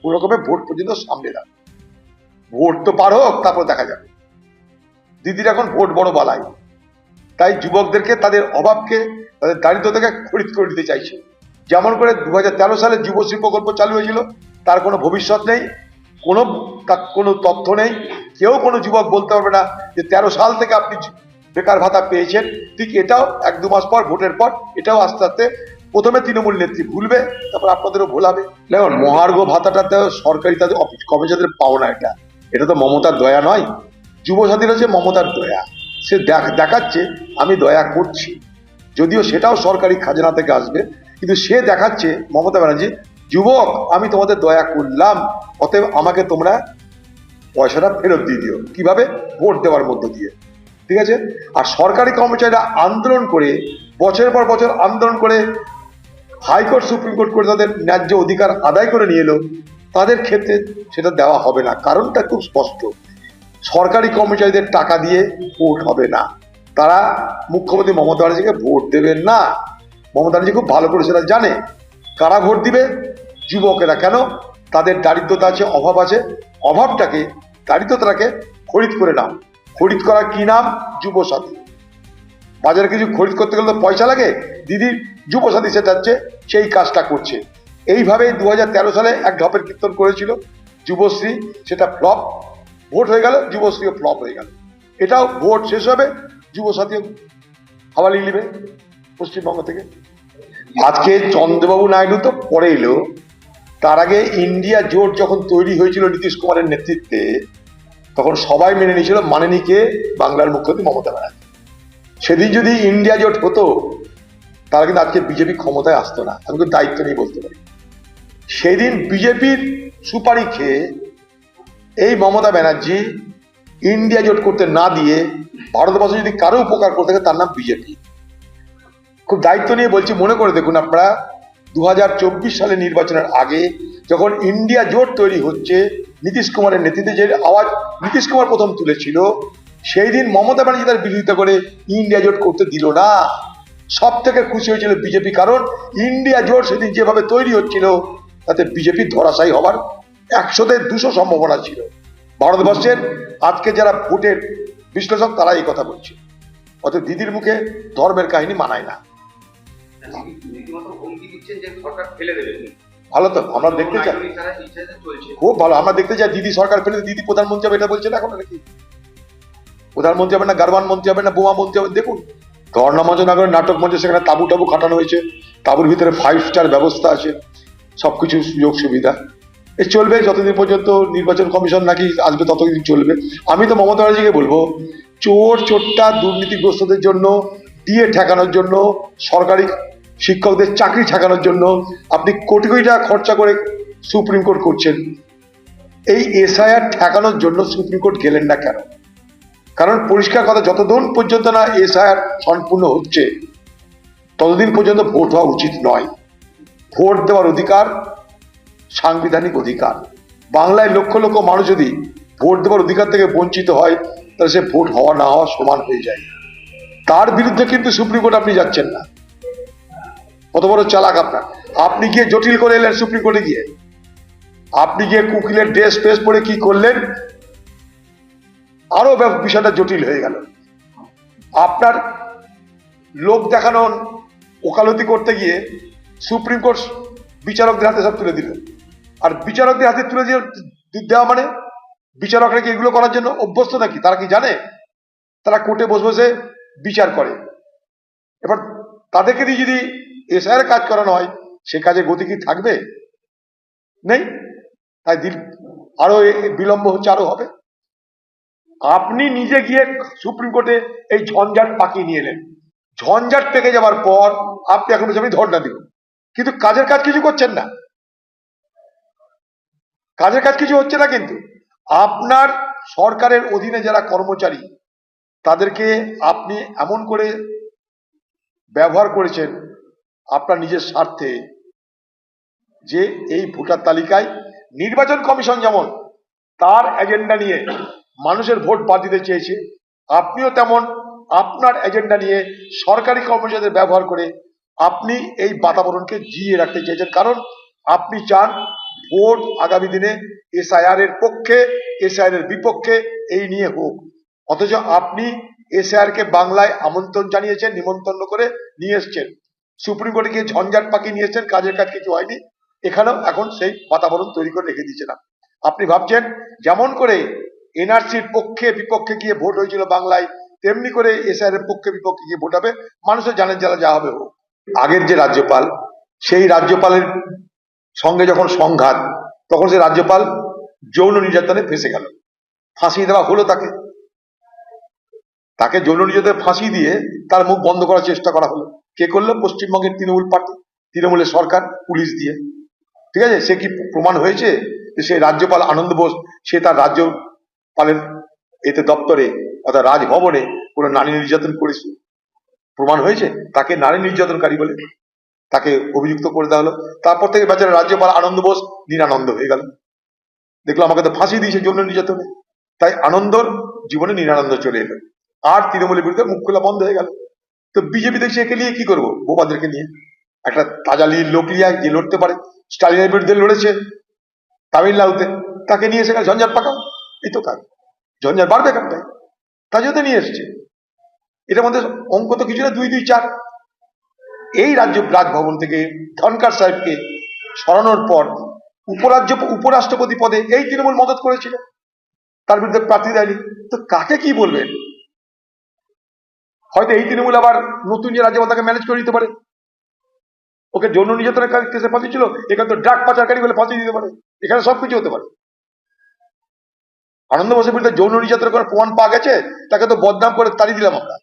কোন রকমের ভোট পর্যন্ত সামনে দাও, ভোট তো পার হোক, তারপর দেখা যাবে। দিদির এখন ভোট বড় বালাই, তাই যুবকদেরকে তাদের অভাবকে, তাদের দারিদ্রতাকে খরিদ করে দিতে চাইছে। যেমন করে 2013 সালে যুবশ্রী প্রকল্প চালু হয়েছিল, তার কোনো ভবিষ্যৎ নেই, কোনো তথ্য নেই। কেউ কোনো যুবক বলতে পারবে না যে 13 সাল থেকে আপনি বেকার ভাতা পেয়েছেন। ঠিক এটাও 1-2 মাস পর, ভোটের পর, এটাও আস্তে আস্তে প্রথমে তৃণমূল নেত্রী ভুলবে, তারপর আপনাদেরও ভোলাবে। দেখুন, মহার্ঘ ভাতাটা তো সরকারি তাদের অফিস কর্মচারীদের পাওনা। এটা তো মমতার দয়া নয়, যুবসাথীর হচ্ছে মমতার দয়া। সে দেখাচ্ছে আমি দয়া করছি, যদিও সেটাও সরকারি খাজনা থেকে আসবে, কিন্তু সে দেখাচ্ছে মমতা ব্যানার্জি, যুবক আমি তোমাদের দয়া করলাম, অতএব আমাকে তোমরা পয়সাটা ফেরত দিয়ে দিও। কিভাবে? ভোট দেওয়ার মধ্য দিয়ে। ঠিক আছে। আর সরকারি কর্মচারীরা আন্দোলন করে, বছরের পর বছর আন্দোলন করে, হাইকোর্ট সুপ্রিম কোর্ট করে তাদের ন্যায্য অধিকার আদায় করে নিয়ে এলো, তাদের ক্ষেত্রে সেটা দেওয়া হবে না। কারণটা খুব স্পষ্ট, সরকারি কর্মচারীদের টাকা দিয়ে ভোট হবে না। তারা মুখ্যমন্ত্রী মমতা ব্যানার্জিকে ভোট দেবেন না। মমতা ব্যানার্জি খুব ভালো করে সেটা জানে। কারা ভোট দিবে? যুবকেরা। কেন? তাদের দারিদ্রতা আছে, অভাব আছে, অভাবটাকে, দারিদ্রতাকে খরিদ করে নাও। খরিদ করার কি নাম? যুবসাথী। বাজারে কিছু খরিদ করতে গেলে তো পয়সা লাগে, দিদির যুবসাথী সেটা হচ্ছে সেই কাজটা করছে। এইভাবে 2013 সালে এক ঢপের কীর্তন করেছিল যুবশ্রী, সেটা ফ্লপ। ভোট হয়ে গেল, যুবশ্রীও ফ্লপ হয়ে গেল। এটাও ভোট শেষ হবে, যুবসাথীও হাওয়ালি নেবে পশ্চিমবঙ্গ থেকে। আজকে চন্দ্রবাবু নাইডু তো পরে এলো, তার আগে ইন্ডিয়া জোট যখন তৈরি হয়েছিল নীতিশ কুমারের নেতৃত্বে, তখন সবাই মেনে নিয়েছিল, মানেনি কে? বাংলার মুখ্যমন্ত্রী মমতা ব্যানার্জি। সেদিন যদি ইন্ডিয়া জোট হতো, তারা কিন্তু আজকে বিজেপি ক্ষমতায় আসতো না। আমি কিন্তু দায়িত্ব নিয়ে বলতে পারি, সেদিন বিজেপির সুপারি খেয়ে এই মমতা ব্যানার্জি ইন্ডিয়া জোট করতে না দিয়ে ভারতবর্ষে যদি কারো উপকার করতে থাকে, তার নাম বিজেপি। খুব দায়িত্ব নিয়ে বলছি, মনে করে দেখুন আপনারা, 2024 সালে নির্বাচনের আগে যখন ইন্ডিয়া জোট তৈরি হচ্ছে, নীতিশ কুমারের নেতৃত্বে যে আওয়াজ নীতিশ কুমার প্রথম তুলেছিল, সেই দিন মমতা ব্যানার্জি তার বিরোধিতা করে ইন্ডিয়া জোট করতে দিল না। সব থেকে খুশি হয়েছিল বিজেপি, কারণ ইন্ডিয়া জোট সেদিন যেভাবে তৈরি হচ্ছিল, তাতে বিজেপি ধরাশায়ী হবার 100-তে 200 সম্ভাবনা ছিল। ভারতবর্ষের আজকে যারা ভোটের বিশ্লেষক, তারা এই কথা বলছে। অতএব দিদির মুখে ধর্মের কাহিনী মানায় না। ভালো তো, আমরা দেখতে চাই, খুব ভালো, আমরা দেখতে চাই দিদি সরকার ফেলে দিদি প্রধানমন্ত্রী হবে। এটা বলছেন এখন নাকি প্রধানমন্ত্রী হবে না, গারওয়ান মন্ত্রী হবে না, বোমা মন্ত্রী হবে? দেখুন, ধর্ণা মঞ্চ না করে নাটক মঞ্চ, সেখানে তাবু টাবু খাটানো হয়েছে, তাবুর ভিতরে 5 স্টার ব্যবস্থা আছে, সবকিছু সুযোগ সুবিধা। এ চলবে যতদিন পর্যন্ত নির্বাচন কমিশন নাকি আসবে, ততদিন চলবে। আমি তো মমতা ব্যানার্জিকে বলবো, চোর চোট্টা দুর্নীতিগ্রস্তদের জন্য, দিয়ে ঠেকানোর জন্য, সরকারি শিক্ষকদের চাকরি ঠেকানোর জন্য আপনি কোটি কোটি টাকা খরচা করে সুপ্রিম কোর্ট করছেন। এই এসআইআর ঠেকানোর জন্য সুপ্রিম কোর্ট গেলেন না কেন? কারণ পরিষ্কার কথা, যতদিন পর্যন্ত না এসআইআর সম্পূর্ণ হচ্ছে, ততদিন পর্যন্ত ভোট হওয়া উচিত নয়। ভোট দেওয়ার অধিকার সাংবিধানিক অধিকার। বাংলায় লক্ষ লক্ষ মানুষ যদি ভোট দেওয়ার অধিকার থেকে বঞ্চিত হয়, তাহলে সে ভোট হওয়া না হওয়া সমান হয়ে যায়। তার বিরুদ্ধে কিন্তু সুপ্রিম কোর্ট আপনি যাচ্ছেন না। কত বড় চালাক আপনার! আপনি গিয়ে জটিল করে এলেন সুপ্রিম কোর্টে গিয়ে, আপনি গিয়ে কুকিলের ড্রেস ফ্রেস পরে কি করলেন, আরো বিষয়টা জটিল হয়ে গেল। আপনার লোক দেখানোর ওকালতি করতে গিয়ে সুপ্রিম কোর্ট বিচারকদের হাতে সব তুলে দিল। আর বিচারকদের হাতে তুলে দেওয়া মানে, বিচারকরা কি এগুলো করার জন্য অভ্যস্ত নাকি? তারা কি জানে? তারা কোর্টে বসে বসে বিচার করে। এবার তাদেরকে দিয়ে যদি এসআইআর কাজ করানো হয়, সে কাজে গতি কি থাকবে? নেই। তাই আরো বিলম্ব হচ্ছে, আরো হবে। আপনি নিজে গিয়ে সুপ্রিম কোর্টে এই ঝঞ্ঝাট পাকিয়ে নিয়ে এলেন। ঝঞ্ঝাট পেকে যাওয়ার পর আপনি এখন আমি ধর্ণা দিব, কিন্তু কাজের কাজ কিছু করছেন না। কাজের কাজ কিছু হচ্ছে না। কিন্তু আপনার সরকারের অধীনে যারা কর্মচারী, তাদেরকে আপনি এমন করে ব্যবহার করেছেন আপনার নিজের স্বার্থে, যে এই ভোটার তালিকায় নির্বাচন কমিশন যেমন তার এজেন্ডা নিয়ে মানুষের ভোট বাদ দিতে চেয়েছে, আপনিও তেমন আপনার এজেন্ডা নিয়ে সরকারি কর্মচারীদের ব্যবহার করে আপনি এই বাতাবরণকে জিয়ে রাখতে চেয়েছেন। কারণ আপনি চান ভোট আগামী দিনে এসআইআর এর পক্ষে, এসআইআর এর বিপক্ষে এই নিয়ে হোক। অথচ আপনি এসআইআর কে বাংলায় আমন্ত্রণ জানিয়েছেন, নিমন্ত্রণ করে নিয়ে এসছেন, সুপ্রিম কোর্টে গিয়ে ঝঞ্ঝাট পাকিয়ে নিয়ে এসছেন, কাজের কাজ কিছু হয়নি। এখানেও এখন সেই বাতাবরণ তৈরি করে রেখে দিয়েছেন। আপনি ভাবছেন যেমন করে এনআরসির পক্ষে বিপক্ষে গিয়ে ভোট হয়েছিল বাংলায়, তেমনি করে এসআইআর এর পক্ষে বিপক্ষে গিয়ে ভোট হবে, মানুষের জানের জ্বালা যা হবে হোক। আগের যে রাজ্যপাল, সেই রাজ্যপালের সঙ্গে যখন সংঘাত, তখন সে রাজ্যপাল যৌন নির্যাতনে ফেঁসে গেল, ফাঁসি দেওয়া হলো তাকে। তাকে যৌন নির্যাতনে ফাঁসি দিয়ে তার মুখ বন্ধ করার চেষ্টা করা হলো। কে করলো? পশ্চিমবঙ্গের তৃণমূল পার্টি, তৃণমূলের সরকার, পুলিশ দিয়ে। ঠিক আছে, সে কি প্রমাণ হয়েছে যে সেই রাজ্যপাল আনন্দ বোস সে তার রাজ্যপালের এতে দপ্তরে অর্থাৎ রাজভবনে কোনো নারী নির্যাতন করেছে? প্রমাণ হয়েছে? তাকে নারী নির্যাতনকারী বলে তাকে অভিযুক্ত করে দেওয়া হলো। তারপর থেকে বেচারা রাজ্যপাল আনন্দ বোস নিরানন্দ হয়ে গেল, দেখলো আমাকে তো ফাঁসি দিয়েছে যৌন নির্যাতনে। তাই আনন্দর জীবনে নিরানন্দ চলে এলো, আর তৃণমূলের বিরুদ্ধে মুখ খোলা বন্ধ হয়ে গেল। তো বিজেপি দেখছে একে নিয়ে কি করবো, বোপাদেরকে নিয়ে একটা তাজা লোক নিয়ে যে লড়তে পারে। স্টালিনের বিরুদ্ধে লড়েছে তামিলনাড়ুতে, তাকে নিয়ে এসে ঝঞ্ঝাট পাকাও, এই তো কাজ। ঝঞ্ঝাট বাড়বে কেনটাই, তাই জন্য নিয়ে এসছে। এটার মধ্যে অঙ্ক তো কিছু না, 2-2-4। এই রাজভবন থেকে ধনকার সাহেবকে সরানোর পর উপরাষ্ট্রপতি পদে এই তৃণমূল মদত করেছিল, তার বিরুদ্ধে প্রার্থী দেয়নি। তো কাকে কি বলবেন? হয়তো এই তৃণমূল আবার নতুন যে রাজ্যপাল তাকে ম্যানেজ করে নিতে পারে। ওকে যৌন নির্যাতনের কেসে ফাঁসি ছিল, এখানে তো ড্রাগ পাচারকারী বলে ফাঁসি দিতে পারে। এখানে সবকিছু হতে পারে। আনন্দ বসের বিরুদ্ধে যৌন নির্যাতনের কোনো প্রমাণ পাওয়া গেছে, তাকে তো বদনাম করে তাড়িয়ে দিলাম আমরা।